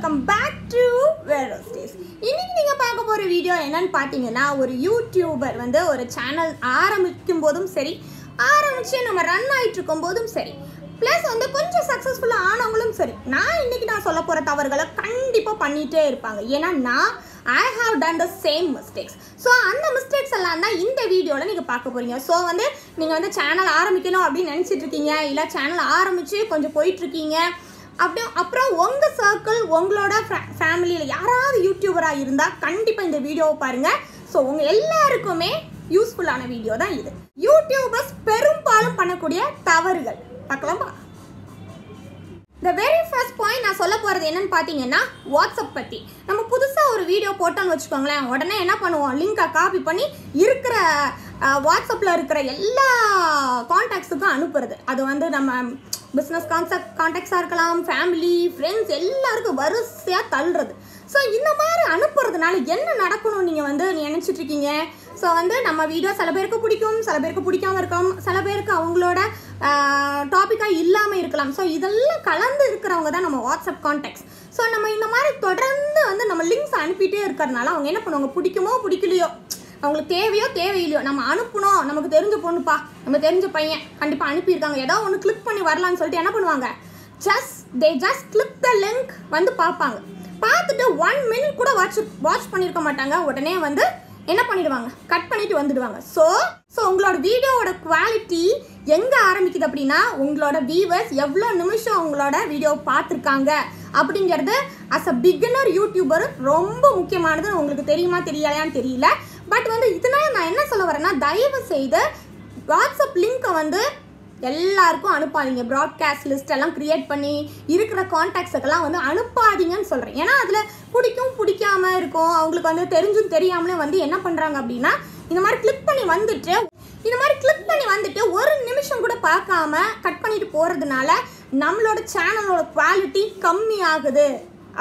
welcome back to Veronica. இன்னைக்கு நீங்க பார்க்க போற வீடியோ என்னன்னு பாத்தீங்கன்னா ஒரு யூடியூபர் வந்து ஒரு சேனல் ஆரம்பிக்கும் போதும் சரி ஆரம்பிச்சு நம்ம ரன் ஆயிட்டு இருக்கும்போதும் சரி ப்ளஸ் வந்து கொஞ்சம் சக்சஸ்ஃபுல்லா ஆனவங்களும் சரி நான் சொல்ல போற தவறுகளை கண்டிப்பா பண்ணிட்டே இருப்பாங்க. ஏன்னா I have done the same mistakes. So அந்த mistakes எல்லாம் தான் இந்த வீடியோல நீங்க பார்க்க போறீங்க. So வந்து நீங்க வந்து சேனல் ஆரம்பிக்கணும் அப்படின்னு நினைச்சிட்டு இருக்கீங்க, இல்ல சேனல் ஆரம்பிச்சு கொஞ்சம் போயிட்டு இருக்கீங்க, அப்புறம் உங்க சர்க்கிள் உங்களோட ஃபேமிலியில யாராவது யூடியூபரா இருந்தா கண்டிப்பா இந்த வீடியோவை பாருங்க. ஸோ உங்க எல்லாருக்குமே யூஸ்ஃபுல்லான வீடியோ தான் இது. யூடியூபர்ஸ் பெரும்பாலும் பண்ணக்கூடிய தவறுகள் பார்க்கலாமா? The very first point நான் சொல்ல போகிறது என்னன்னு பார்த்தீங்கன்னா வாட்ஸ்அப் பற்றி. நம்ம புதுசாக ஒரு வீடியோ போட்டோன்னு வச்சுக்கோங்களேன், உடனே என்ன பண்ணுவோம், லிங்கை காப்பி பண்ணி இருக்கிற வாட்ஸ்அப்பில் இருக்கிற எல்லா கான்டாக்ட்ஸுக்கும் அனுப்புறது. அது வந்து நம்ம பிஸ்னஸ் கான்டாக்ட்ஸாக இருக்கலாம், ஃபேமிலி ஃப்ரெண்ட்ஸ் எல்லாருக்கும் வரிசையாக தள்ளுறது. ஸோ இந்த மாதிரி அனுப்புறதுனால என்ன நடக்கணும்னு நீங்கள் வந்து நினச்சிட்ருக்கீங்க. ஸோ வந்து நம்ம வீடியோ சில பேருக்கு பிடிக்கும், சில பேருக்கு பிடிக்காமல் இருக்கும், சில பேருக்கு அவங்களோட டாப்பிக்காக இல்லாமல் இருக்கலாம். ஸோ இதெல்லாம் கலந்து இருக்கிறவங்க தான் நம்ம வாட்ஸ்அப் கான்டாக்ட்ஸ். ஸோ நம்ம இந்த மாதிரி தொடர்ந்து வந்து நம்ம லிங்க்ஸ் அனுப்பிட்டே இருக்கிறதுனால அவங்க என்ன பண்ணுவாங்க, பிடிக்குமோ பிடிக்கலையோ, அவங்களுக்கு தேவையோ தேவையில்லையோ நம்ம அனுப்பணும், நமக்கு தெரிஞ்ச பொண்ணுப்பா, நம்ம தெரிஞ்ச பையன் கண்டிப்பாக அனுப்பியிருக்காங்க, ஏதோ ஒன்று கிளிக் பண்ணி வரலான்னு சொல்லிட்டு என்ன பண்ணுவாங்க, ஜஸ்ட் கிளிக் த லிங்க் வந்து பார்ப்பாங்க. பார்த்துட்டு 1 minute கூட வாட்ச் பண்ணியிருக்க மாட்டாங்க, உடனே வந்து என்ன பண்ணிடுவாங்க, கட் பண்ணிட்டு வந்துடுவாங்க. ஸோ உங்களோட வீடியோவோட குவாலிட்டி எங்கே ஆரம்பிக்குது அப்படின்னா உங்களோட வியூவர்ஸ் எவ்வளோ நிமிஷம் உங்களோட வீடியோ பார்த்துருக்காங்க அப்படிங்கிறது அஸ் அ பிகினர் யூடியூபர் ரொம்ப முக்கியமானது. உங்களுக்கு தெரியுமா தெரியலையான்னு தெரியல, பட் வந்து இதனால நான் என்ன சொல்ல வரேன்னா, தயவு செய்து வாட்ஸ்அப் லிங்க்கை வந்து எல்லாருக்கும் அனுப்பாதீங்க. ப்ராட்காஸ்ட் லிஸ்ட் எல்லாம் கிரியேட் பண்ணி இருக்கிற கான்டாக்ட்ஸுக்கெல்லாம் வந்து அனுப்பாதீங்கன்னு சொல்கிறேன். ஏன்னா அதில் பிடிக்கும் பிடிக்காம இருக்கும், அவங்களுக்கு வந்து தெரிஞ்சும் தெரியாமலே வந்து என்ன பண்ணுறாங்க அப்படின்னா இந்த மாதிரி கிளிக் பண்ணி வந்துட்டு ஒரு நிமிஷம் கூட பார்க்காம கட் பண்ணிட்டு போகிறதுனால நம்மளோட சேனலோட குவாலிட்டி கம்மி ஆகுது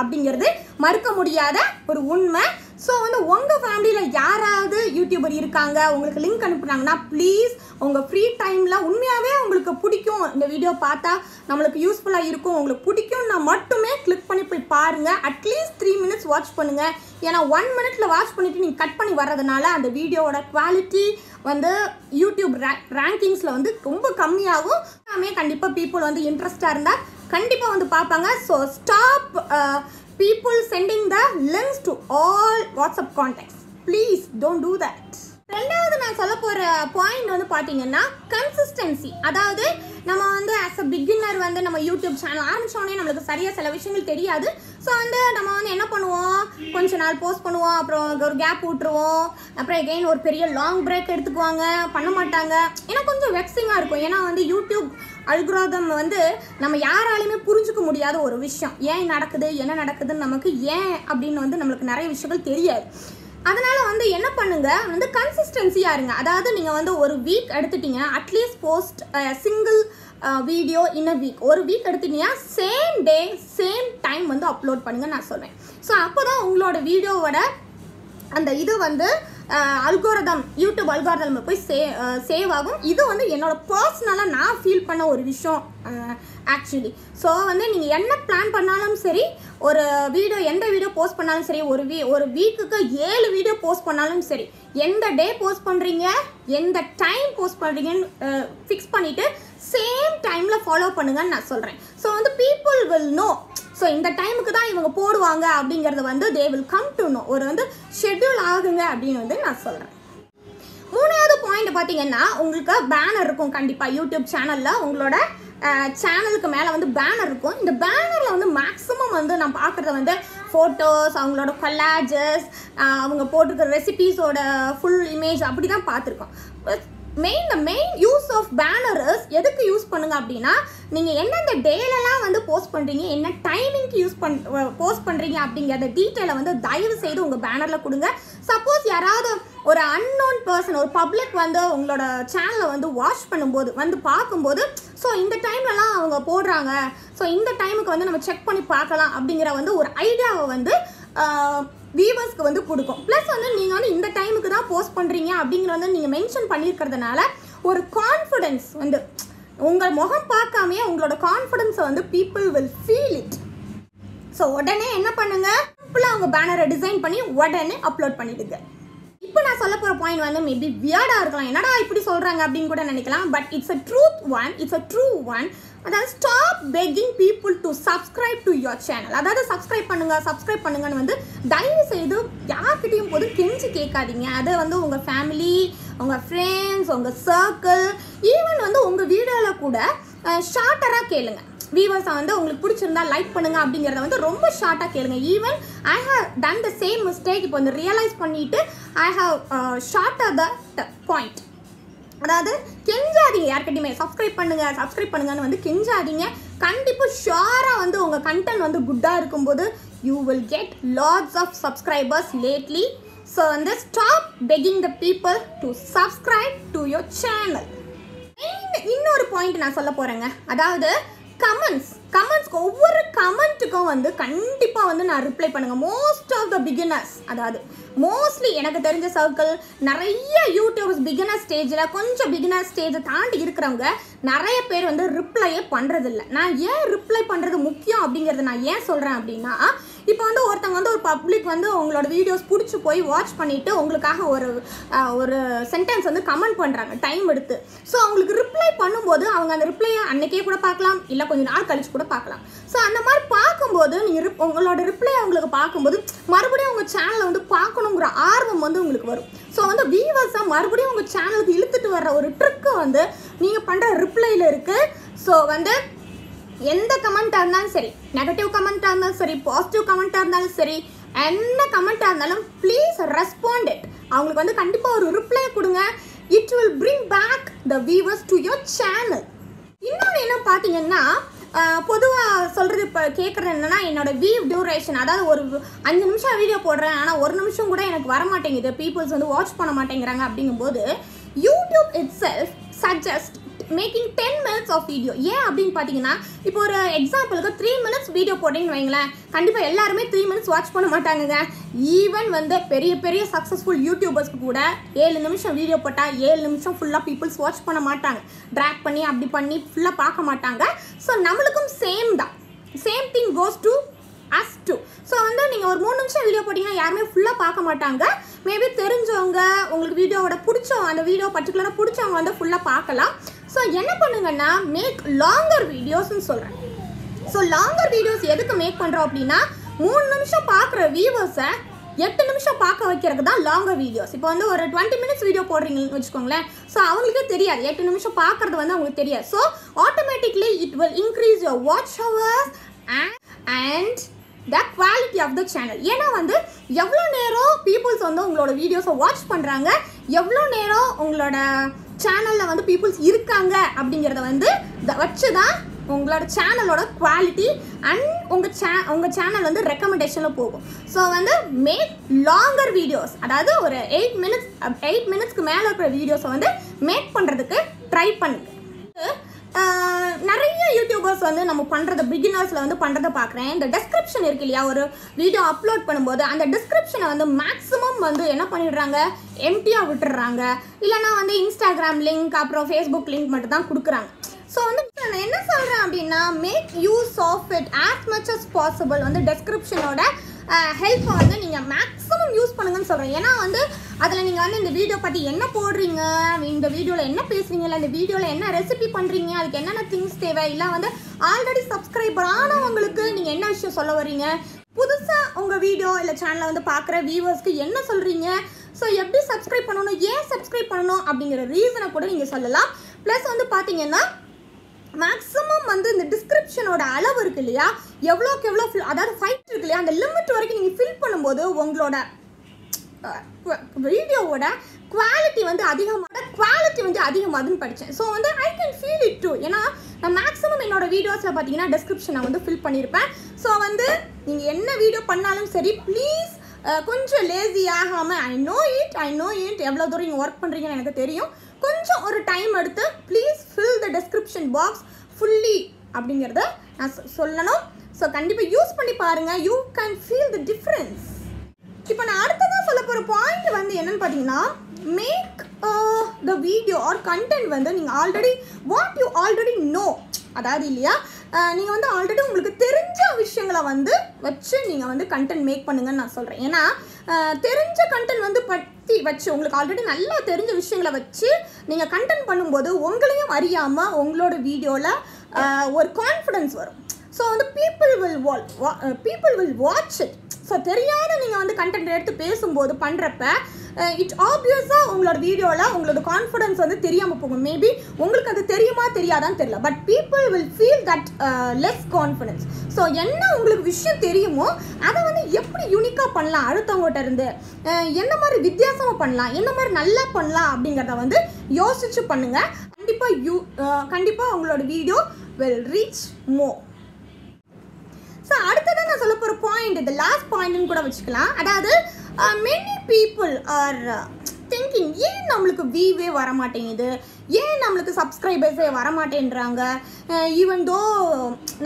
அப்படிங்கிறது மறுக்க முடியாத ஒரு உண்மை. ஸோ வந்து உங்கள் ஃபேமிலியில் யாராவது யூடியூபர் இருக்காங்க, உங்களுக்கு லிங்க் அனுப்புனாங்கன்னா ப்ளீஸ் உங்கள் ஃப்ரீ டைமில் உண்மையாகவே உங்களுக்கு பிடிக்கும், இந்த வீடியோ பார்த்தா நம்மளுக்கு யூஸ்ஃபுல்லாக இருக்கும், உங்களுக்கு பிடிக்கும்னா மட்டுமே கிளிக் பண்ணி போய் பாருங்கள். அட்லீஸ்ட் 3 minutes வாட்ச் பண்ணுங்கள். ஏன்னா 1 minute வாட்ச் பண்ணிவிட்டு நீங்கள் கட் பண்ணி வர்றதுனால அந்த வீடியோவோட குவாலிட்டி வந்து யூடியூப் ரேங்கிங்ஸில் வந்து ரொம்ப கம்மியாகும். கண்டிப்பாக பீப்புள் வந்து இன்ட்ரெஸ்டாக இருந்தால் கண்டிப்பாக வந்து பார்ப்பாங்க. So stop people sending the links to all WhatsApp contacts. Please don't do that. ரெண்டாவது நான் சொல்ல போகிற பாயிண்ட் வந்து பார்த்தீங்கன்னா கன்சிஸ்டன்சி. அதாவது நம்ம வந்து ஆஸ் அ பிகினர் வந்து நம்ம யூடியூப் சேனல் ஆரம்பித்தோடனே நம்மளுக்கு சரியாக சில விஷயங்கள் தெரியாது. ஸோ வந்து நம்ம வந்து என்ன பண்ணுவோம், கொஞ்ச நாள் போஸ்ட் பண்ணுவோம், அப்புறம் ஒரு கேப் விட்டுருவோம், அப்புறம் எகெயின் ஒரு பெரிய லாங் பிரேக் எடுத்துக்குவாங்க, பண்ண மாட்டாங்க. ஏன்னா கொஞ்சம் வெக்ஸிங்காக இருக்கும். ஏன்னா வந்து யூடியூப் அல்கோரிதம் வந்து நம்ம யாராலையுமே புரிஞ்சுக்க முடியாத ஒரு விஷயம். ஏன் நடக்குது, என்ன நடக்குதுன்னு நமக்கு ஏன் அப்படின்னு வந்து நம்மளுக்கு நிறைய விஷயங்கள் தெரியாது. அதனால் வந்து என்ன பண்ணுங்க, வந்து கன்சிஸ்டன்சியாக இருங்க. அதாவது நீங்கள் வந்து ஒரு வீக் எடுத்துட்டீங்க, அட்லீஸ்ட் போஸ்ட் சிங்கிள் வீடியோ இன் அ வீக். ஒரு வீக் எடுத்துட்டீங்கன்னா சேம் டே சேம் டைம் வந்து அப்லோட் பண்ணுங்க நான் சொல்வேன். ஸோ அப்போ தான் உங்களோட வீடியோவோட அந்த இது வந்து யூடியூப் அல்காரிதம் போய் சேவ் ஆகும். இது வந்து என்னோட பர்சனலாக நான் ஃபீல் பண்ண ஒரு விஷயம் ஆக்சுவலி. ஸோ வந்து நீங்கள் என்ன பிளான் பண்ணாலும் சரி, ஒரு வீடியோ எந்த வீடியோ போஸ்ட் பண்ணாலும் சரி, ஒரு வீக்குக்கு 7 வீடியோ போஸ்ட் பண்ணாலும் சரி, எந்த டே போஸ்ட் பண்ணுறீங்க, எந்த டைம் போஸ்ட் பண்ணுறீங்கன்னு ஃபிக்ஸ் பண்ணிவிட்டு சேம் டைமில் ஃபாலோ பண்ணுங்கன்னு நான் சொல்கிறேன். ஸோ வந்து பீப்புள் வில் நோ, ஸோ இந்த டைமுக்கு தான் இவங்க போடுவாங்க அப்படிங்கிறது வந்து they will come to know, ஒரு வந்து ஷெட்யூல் ஆகுங்க அப்படின்னு வந்து நான் சொல்கிறேன். மூணாவது பாயிண்ட் பார்த்தீங்கன்னா உங்களுக்கு பேனர் இருக்கும். கண்டிப்பாக யூடியூப் சேனலில் உங்களோட சேனலுக்கு மேலே வந்து பேனர் இருக்கும். இந்த பேனரில் வந்து மேக்ஸிமம் வந்து நான் பார்க்குறது வந்து ஃபோட்டோஸ், அவங்களோட கொலாஜஸ், அவங்க போட்டிருக்கிற ரெசிபீஸோட ஃபுல் இமேஜ் அப்படி தான் பார்த்துருக்கோம். மெயின் யூஸ் ஆஃப் பேனர்ஸ் எதுக்கு யூஸ் பண்ணுங்க அப்படின்னா, நீங்கள் எந்தெந்த டேலெலாம் வந்து போஸ்ட் பண்ணுறீங்க, என்ன டைமிங்க்கு போஸ்ட் பண்ணுறீங்க அப்படிங்கிறத டீட்டெயிலை வந்து தயவு செய்து உங்கள் பேனரில் கொடுங்க. சப்போஸ் யாராவது ஒரு அன்னோன் பர்சன், ஒரு பப்ளிக் வந்து உங்களோட சேனலை வந்து வாட்ச் பண்ணும்போது வந்து பார்க்கும்போது, ஸோ இந்த டைம்லலாம் அவங்க போடுறாங்க, ஸோ இந்த டைமுக்கு வந்து நம்ம செக் பண்ணி பார்க்கலாம் அப்படிங்கிற வந்து ஒரு ஐடியாவை வந்து வியூவர்ஸ்க்கு வந்து கொடுக்கும். ப்ளஸ் வந்து நீங்கள் வந்து இந்த டைமுக்கு தான் போஸ்ட் பண்ணுறீங்க அப்படிங்கிற வந்து நீங்கள் மென்ஷன் பண்ணியிருக்கிறதுனால ஒரு கான்ஃபிடென்ஸ் வந்து உங்கள் முகம் பார்க்காமையே உங்களோட கான்ஃபிடென்ஸை வந்து people will feel it. So உடனே என்ன பண்ணுங்க, சிம்பிளாக உங்கள் பேனரை டிசைன் பண்ணி உடனே அப்லோட் பண்ணிடுங்க. இப்போ நான் சொல்ல போகிற பாயிண்ட் வந்து மேபி வியர்டாக இருக்கலாம், என்னடா இப்படி சொல்கிறாங்க அப்படின்னு கூட நினைக்கலாம். But it's a truth one, it's a true one. அதாவது stop begging people to subscribe to your channel. அதாவது சப்ஸ்கிரைப் பண்ணுங்கன்னு வந்து தயவு செய்து யார்கிட்டையும் போது கெஞ்சி கேட்காதீங்க. அதை வந்து உங்கள் ஃபேமிலி, உங்கள் ஃப்ரெண்ட்ஸ், உங்கள் சர்க்கிள், ஈவன் வந்து உங்கள் வீடியோவில் கூட ஷார்ட்டராக கேளுங்க. வியூவர்ஸை வந்து உங்களுக்கு பிடிச்சிருந்தா லைக் பண்ணுங்க அப்படிங்கிறத வந்து ரொம்ப ஷார்ட்டாக கேளுங்க. Even I have done the same mistake. இப்போ வந்து ரியலைஸ் பண்ணிவிட்டு I have shorter the point. அதாவது கெஞ்சாதீங்க யார்கிட்டையுமே, சப்ஸ்கிரைப் பண்ணுங்கன்னு வந்து கெஞ்சாதீங்க. கண்டிப்பாக ஷுவராக வந்து உங்கள் கண்டென்ட் வந்து குட்டாக இருக்கும்போது you will get lots of subscribers lately. So வந்து stop begging the people to subscribe to your channel. இன்னொரு பாயிண்ட் நான் சொல்ல போகிறேங்க. அதாவது கமெண்ட்ஸ்க்கு ஒவ்வொரு கமெண்ட்டுக்கும் வந்து கண்டிப்பாக வந்து நான் ரிப்ளை பண்ணுங்கள். மோஸ்ட் ஆஃப் த பிகினர்ஸ், அதாவது மோஸ்ட்லி எனக்கு தெரிஞ்ச சர்க்கிள் நிறைய யூடியூப்ஸ் பிகினர் ஸ்டேஜில், கொஞ்சம் பிகினர் ஸ்டேஜை தாண்டி இருக்கிறவங்க நிறைய பேர் வந்து ரிப்ளையே பண்ணுறதில்ல. நான் ஏன் ரிப்ளை பண்ணுறது முக்கியம் அப்படிங்கிறத நான் ஏன் சொல்கிறேன் அப்படின்னா, இப்போ வந்து ஒருத்தவங்க வந்து ஒரு பப்ளிக் வந்து உங்களோட வீடியோஸ் பிடிச்சி போய் வாட்ச் பண்ணிவிட்டு உங்களுக்காக ஒரு சென்டென்ஸ் வந்து கமெண்ட் பண்ணுறாங்க டைம் எடுத்து. ஸோ அவங்களுக்கு ரிப்ளை பண்ணும்போது அவங்க அந்த ரிப்ளையை அன்னைக்கே கூட பார்க்கலாம், இல்லை கொஞ்சம் நாள் கழிச்சு கூட பார்க்கலாம். ஸோ அந்த மாதிரி பார்க்கும்போது நீங்கள் உங்களோட ரிப்ளை அவங்களுக்கு பார்க்கும்போது மறுபடியும் உங்கள் சேனலை வந்து பார்க்கணுங்கிற ஆர்வம் வந்து உங்களுக்கு வரும். ஸோ வந்து வியூவர்ஸாக மறுபடியும் உங்கள் சேனலுக்கு இழுத்துட்டு வர்ற ஒரு ட்ரிக்கு வந்து நீங்கள் பண்ணுற ரிப்ளையில் இருக்குது. ஸோ வந்து எந்த கமெண்ட்டாக இருந்தாலும் சரி, நெகட்டிவ் கமெண்ட்டாக இருந்தாலும் சரி, பாசிட்டிவ் கமெண்ட்டாக இருந்தாலும் சரி, என்ன கமெண்ட்டாக இருந்தாலும் ப்ளீஸ் ரெஸ்பாண்ட் இட். அவங்களுக்கு வந்து கண்டிப்பாக ஒரு ரிப்ளை கொடுங்க. It will bring back the viewers to your channel. இன்னொன்று என்ன பார்த்தீங்கன்னா, பொதுவாக சொல்கிறது இப்போ கேட்குறது என்னென்னா, என்னோட வியூ டியூரேஷன், அதாவது ஒரு 5 நிமிஷம் வீடியோ போடுறேன் ஆனால் 1 நிமிஷம் கூட எனக்கு வர மாட்டேங்குது, பீப்புள்ஸ் வந்து வாட்ச் பண்ண மாட்டேங்கிறாங்க அப்படிங்கும்போது YouTube itself suggest making 10 minutes of video. ஏன் அப்படின்னு பார்த்தீங்கன்னா, இப்போ ஒரு எக்ஸாம்பிளுக்கு 3 minutes வீடியோ போட்டிங்கன்னு வைங்களேன், கண்டிப்பாக எல்லாருமே 3 minutes வாட்ச் பண்ண மாட்டாங்க. ஈவன் வந்து பெரிய பெரிய சக்ஸஸ்ஃபுல் யூடியூபர்ஸ்க்கு கூட 7 நிமிஷம் வீடியோ போட்டால் 7 நிமிஷம் ஃபுல்லாக பீப்புள்ஸ் வாட்ச் பண்ண மாட்டாங்க. ட்ராக் பண்ணி அப்படி பண்ணி ஃபுல்லாக பார்க்க மாட்டாங்க. ஸோ நம்மளுக்கும் same thing goes to us too. So வந்து நீங்கள் ஒரு 3 நிமிஷம் வீடியோ போட்டிங்கன்னா யாருமே ஃபுல்லாக பார்க்க மாட்டாங்க. மேபி தெரிஞ்சவங்க, உங்களுக்கு வீடியோவோட பிடிச்சவங்க, அந்த வீடியோ பர்டிகுலராக பிடிச்சவங்க வந்து ஃபுல்லாக பார்க்கலாம். ஸோ என்ன பண்ணுங்கன்னா, மேக் லாங்கர் வீடியோஸ்ன்னு சொல்கிறேன். ஸோ லாங்கர் வீடியோஸ் எதுக்கு மேக் பண்ணுறோம் அப்படின்னா, 3 நிமிஷம் பார்க்குற வியூவர்ஸை 8 நிமிஷம் பார்க்க வைக்கிறதுக்கு தான் லாங்கர் வீடியோஸ். இப்போ வந்து ஒரு 20 minutes வீடியோ போடுறீங்கன்னு வச்சுக்கோங்களேன். ஸோ அவங்களுக்கே தெரியாது, 8 நிமிஷம் பார்க்குறது வந்து அவங்களுக்கு தெரியாது. So automatically it will increase your watch hours and the quality of the channel. ஏன்னா வந்து எவ்வளோ நேரம் பீப்புள்ஸ் வந்து உங்களோட வீடியோஸை வாட்ச் பண்ணுறாங்க, எவ்வளோ நேரம் உங்களோட சேனலில் வந்து பீப்புள்ஸ் இருக்காங்க அப்படிங்கிறத வந்து வச்சு தான் உங்களோட சேனலோட குவாலிட்டி அண்ட் உங்கள் சேனல் வந்து ரெக்கமெண்டேஷனில் போகும். ஸோ வந்து மேக் லாங்கர் வீடியோஸ், அதாவது ஒரு 8 minutesக்கு மேலே இருக்கிற வீடியோஸை வந்து மேக் பண்ணுறதுக்கு ட்ரை பண்ணுங்க. நிறைய யூடியூபர்ஸ் வந்து நம்ம பண்ணுறத பிகினர்ஸில் வந்து பண்ணுறதை பார்க்குறேன். இந்த டெஸ்கிரிப்ஷன் இருக்கு இல்லையா, ஒரு வீடியோ அப்லோட் பண்ணும்போது அந்த டிஸ்கிரிப்ஷனை வந்து மேக்ஸிமம் வந்து என்ன பண்ணிடுறாங்க, எம்டியாக விட்டுடுறாங்க. இல்லைனா வந்து இன்ஸ்டாகிராம் லிங்க், அப்புறம் ஃபேஸ்புக் லிங்க் மட்டும் தான் கொடுக்குறாங்க. ஸோ வந்து நான் என்ன சொல்கிறேன் அப்படின்னா, make use of it as much as possible. வந்து டெஸ்கிரிப்ஷனோட ஹெல்ப்பை வந்து நீங்கள் மேக்ஸிமம் யூஸ் பண்ணுங்கன்னு சொல்கிறேன். ஏன்னா வந்து அதில் நீங்கள் வந்து இந்த வீடியோ பற்றி என்ன போடுறீங்க, இந்த வீடியோவில் என்ன பேசுகிறீங்க, இல்லை இந்த வீடியோவில் என்ன ரெசிபி பண்ணுறீங்க, அதுக்கு என்னென்ன திங்ஸ் தேவை, இல்லை வந்து ஆல்ரெடி சப்ஸ்கிரைபர் ஆனவங்களுக்கு நீங்கள் என்ன விஷயம் சொல்ல வரீங்க, புதுசாக உங்கள் வீடியோ இல்லை சேனலை வந்து பார்க்குற வியூவர்ஸ்க்கு என்ன சொல்கிறீங்க, ஸோ எப்படி சப்ஸ்கிரைப் பண்ணணும், ஏன் சப்ஸ்கிரைப் பண்ணணும் அப்படிங்கிற ரீசனை கூட நீங்கள் சொல்லலாம். ப்ளஸ் வந்து பார்த்தீங்கன்னா மேக்ஸிமம் வந்து இந்த டிஸ்கிரிப்ஷனோட அளவு இருக்கு இல்லையா, எவ்வளோக்கு எவ்வளோ அதாவது ஃபைட் இருக்கு இல்லையா, அந்த லிமிட் வரைக்கும் நீங்கள் ஃபில் பண்ணும்போது உங்களோட வீடியோவோட குவாலிட்டி வந்து அதிகமாகுதுன்னு படித்தேன். ஸோ வந்து I can feel it too. ஏன்னா நான் மேக்ஸிமம் என்னோட வீடியோஸில் பார்த்தீங்கன்னா டிஸ்கிரிப்ஷனை வந்து ஃபில் பண்ணியிருப்பேன். ஸோ வந்து நீங்கள் என்ன வீடியோ பண்ணாலும் சரி, ப்ளீஸ் கொஞ்சம் லேசி ஆகாமல், ஐ நோ இட் எவ்வளோ தூரம் நீங்கள் ஒர்க் பண்ணுறீங்கன்னு எனக்கு தெரியும், கொஞ்சம் ஒரு டைம் எடுத்து please fill the description box fully அப்படிங்கிறத நான் சொல்லணும். ஸோ கண்டிப்பாக யூஸ் பண்ணி பாருங்கள், you can feel the difference. இப்போ நான் அடுத்ததான் சொல்ல போகிற பாயிண்ட் வந்து என்னன்னு பார்த்தீங்கன்னா, make the video or content வந்து நீங்கள் already what you already know, அதாவது இல்லையா நீங்கள் வந்து ஆல்ரெடி உங்களுக்கு தெரிஞ்ச விஷயங்களை வந்து வச்சு நீங்கள் வந்து கண்டென்ட் மேக் பண்ணுங்கன்னு நான் சொல்கிறேன். ஏன்னா தெரிஞ்ச கண்டென்ட் வந்து பற்றி வச்சு உங்களுக்கு ஆல்ரெடி நல்லா தெரிஞ்ச விஷயங்களை வச்சு நீங்கள் கண்டென்ட் பண்ணும்போது உங்களையும் அறியாமல் உங்களோட வீடியோவில் ஒரு கான்ஃபிடென்ஸ் வரும். ஸோ வந்து people will watch it. So தெரியாத நீங்கள் வந்து கண்டென்ட் எடுத்து பேசும்போது பண்ணுறப்ப இட் ஆப்வியஸாக உங்களோட வீடியோவில் உங்களோட கான்ஃபிடன்ஸ் வந்து தெரியாமல் போகும். மேபி உங்களுக்கு அது தெரியுமா தெரியாதான்னு தெரியல, but people will feel that less confidence. So என்ன உங்களுக்கு விஷயம் தெரியுமோ அதை வந்து எப்படி யூனிக்காக பண்ணலாம், அடுத்தவங்ககிட்ட இருந்து என்ன மாதிரி வித்தியாசமாக பண்ணலாம், என்ன மாதிரி நல்லா பண்ணலாம் அப்படிங்கிறத வந்து யோசிச்சு பண்ணுங்கள். கண்டிப்பாக உங்களோட video will reach more. So அடுத்ததான் நான் சொல்ல போகிற பாயிண்ட், இது லாஸ்ட் பாயிண்ட்னு கூட வச்சுக்கலாம். அதாவது மெனி பீப்புள் ஆர் திங்கிங், ஏன் நம்மளுக்கு வியூவே வரமாட்டேங்குது, ஏன் நம்மளுக்கு சப்ஸ்கிரைபர்ஸே வரமாட்டேன்றாங்க, ஈவன் தோ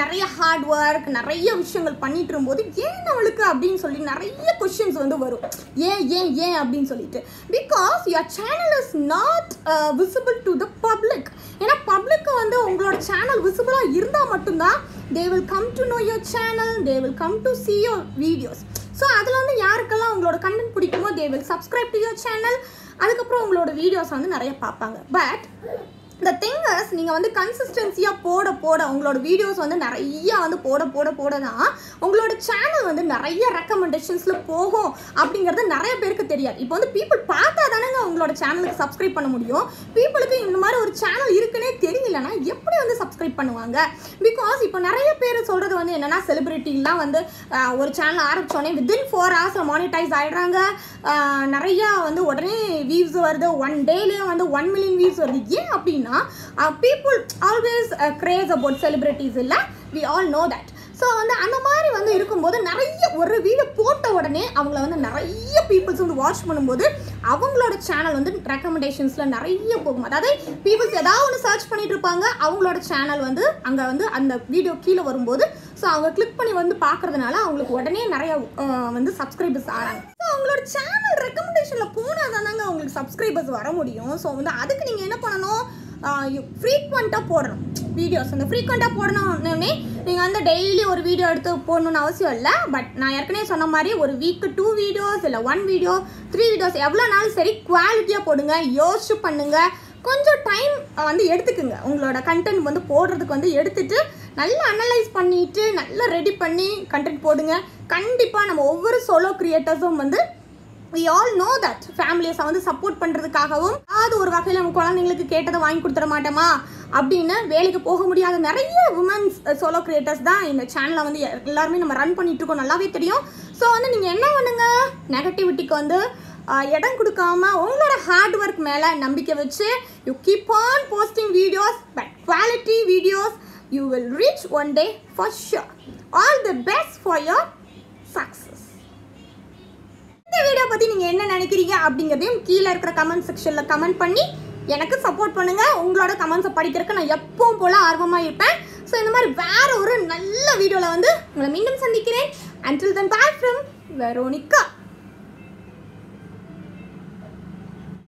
நிறைய ஹார்ட் ஒர்க் நிறைய விஷயங்கள் பண்ணிட்டு இருக்கும்போது ஏன் நம்மளுக்கு அப்படின்னு சொல்லி நிறைய கொஸ்டின்ஸ் வந்து வரும். ஏன் அப்படின்னு சொல்லிட்டு, because your channel is not visible to the public. ஏன்னா பப்ளிக்கு வந்து உங்களோட சேனல் விசிபிளாக இருந்தால் மட்டும்தான் they will come to know your channel, they will come to see your videos. So அதில் வந்து யாருக்கெல்லாம் உங்களோட கண்டென்ட் பிடிக்குமோ they will subscribe to your channel. அதுக்கப்புறம் உங்களோட வீடியோஸ் வந்து நிறைய பார்ப்பாங்க. பட் the thing is, நீங்கள் வந்து கன்சிஸ்டன்சியாக போட உங்களோட வீடியோஸ் வந்து நிறையா வந்து போட தான் உங்களோட சேனல் வந்து நிறைய ரெக்கமெண்டேஷன்ஸில் போகும் அப்படிங்கிறது நிறைய பேருக்கு தெரியாது. இப்போ வந்து பீப்புள் பார்த்தா தானேங்க உங்களோட சேனலுக்கு சப்ஸ்கிரைப் பண்ண முடியும். பீப்புளுக்கு இந்த மாதிரி ஒரு சேனல் இருக்குன்னே தெரியலன்னா எப்படி வந்து சப்ஸ்கிரைப் பண்ணுவாங்க? பிகாஸ் இப்போ நிறைய பேர் சொல்கிறது வந்து என்னென்னா, செலிபிரிட்டிலாம் வந்து ஒரு சேனல் ஆரம்பித்தோடனே வித்தின் 4 hours மானிட்டைஸ் ஆகிடுறாங்க. நிறையா வந்து உடனே வியூஸ் வருது, 1 டேலேயே வந்து 1 million வியூஸ் வருது. ஏன் அப்படின்னா people always craze about celebrities இல்ல, we all know that. So வந்து அந்த மாதிரி வந்து இருக்கும்போது நிறைய ஒரு வீடியோ போட்ட உடனே அவங்கள வந்து நிறைய பீப்புள்ஸ் வந்து வாட்ச் பண்ணும்போது அவங்களோட சேனல் வந்து ரெக்கமெண்டேஷன்ஸில் நிறைய போகும். அதாவது பீப்புள்ஸ் ஏதாவது ஒன்று சர்ச் பண்ணிட்டு இருப்பாங்க, அவங்களோட சேனல் வந்து அங்கே வந்து அந்த வீடியோ கீழே வரும்போது ஸோ அவங்க கிளிக் பண்ணி வந்து பார்க்கறதுனால அவங்களுக்கு உடனே நிறைய வந்து சப்ஸ்கிரைபர்ஸ் ஆகிறாங்க. ஸோ அவங்களோட சேனல் ரெக்கமெண்டேஷனில் போனால் தானாங்க அவங்களுக்கு சப்ஸ்கிரைபர்ஸ் வர முடியும். ஸோ வந்து அதுக்கு நீங்கள் என்ன பண்ணணும், ஃப்ரீக்வெண்ட்டாக போடணும் வீடியோஸ். அந்த ஃப்ரீக்வெண்ட்டாக போடணுன்னே நீங்கள் வந்து டெய்லி ஒரு வீடியோ எடுத்து போடணுன்னு அவசியம் இல்லை. பட் நான் ஏற்கனவே சொன்ன மாதிரி ஒரு வீக்கு 2 வீடியோஸ் இல்லை 1 வீடியோ 3 வீடியோஸ் எவ்வளோ நாளும் சரி குவாலிட்டியாக போடுங்க. யோசிச்சு பண்ணுங்கள், கொஞ்சம் டைம் வந்து எடுத்துக்குங்க. உங்களோட கண்டென்ட் வந்து போடுறதுக்கு வந்து எடுத்துட்டு நல்லா அனலைஸ் பண்ணிவிட்டு நல்லா ரெடி பண்ணி கண்டென்ட் போடுங்க. கண்டிப்பாக நம்ம ஒவ்வொரு சோலோ கிரியேட்டர்ஸும் வந்து we all know that ஃபேமிலிஸை வந்து சப்போர்ட் பண்ணுறதுக்காகவும் அது ஒரு வகையில் நம்ம குழந்தைங்களுக்கு கேட்டதை வாங்கி கொடுத்துட மாட்டோமா அப்படின்னு வேலைக்கு போக முடியாத நிறைய உமன்ஸ் சோலோ கிரியேட்டர்ஸ் தான் இந்த சேனலை வந்து எல்லாருமே நம்ம ரன் பண்ணிட்டு இருக்கோம், நல்லாவே தெரியும். ஸோ வந்து நீங்கள் என்ன பண்ணுங்க, நெகட்டிவிட்டிக்கு வந்து இடம் கொடுக்காம உங்களோட ஹார்ட் ஒர்க் மேலே நம்பிக்கை வச்சு you keep on posting videos, but quality videos. You will reach one day for sure. All the best for your success. இந்த வீடியோ பற்றி நீங்கள் என்ன நினைக்கிறீங்க அப்படிங்கிறதையும் கீழே இருக்கிற கமெண்ட் செக்ஷனில் கமெண்ட் பண்ணி எனக்கு சப்போர்ட் பண்ணுங்கள். உங்களோட கமெண்ட்ஸை படிக்கிறதுக்கு நான் எப்பவும் போல் ஆர்வமாக இருப்பேன். ஸோ இந்த மாதிரி வேறு ஒரு நல்ல வீடியோவில் வந்து உங்களை மீண்டும் சந்திக்கிறேன். Until then, bye from Veronica.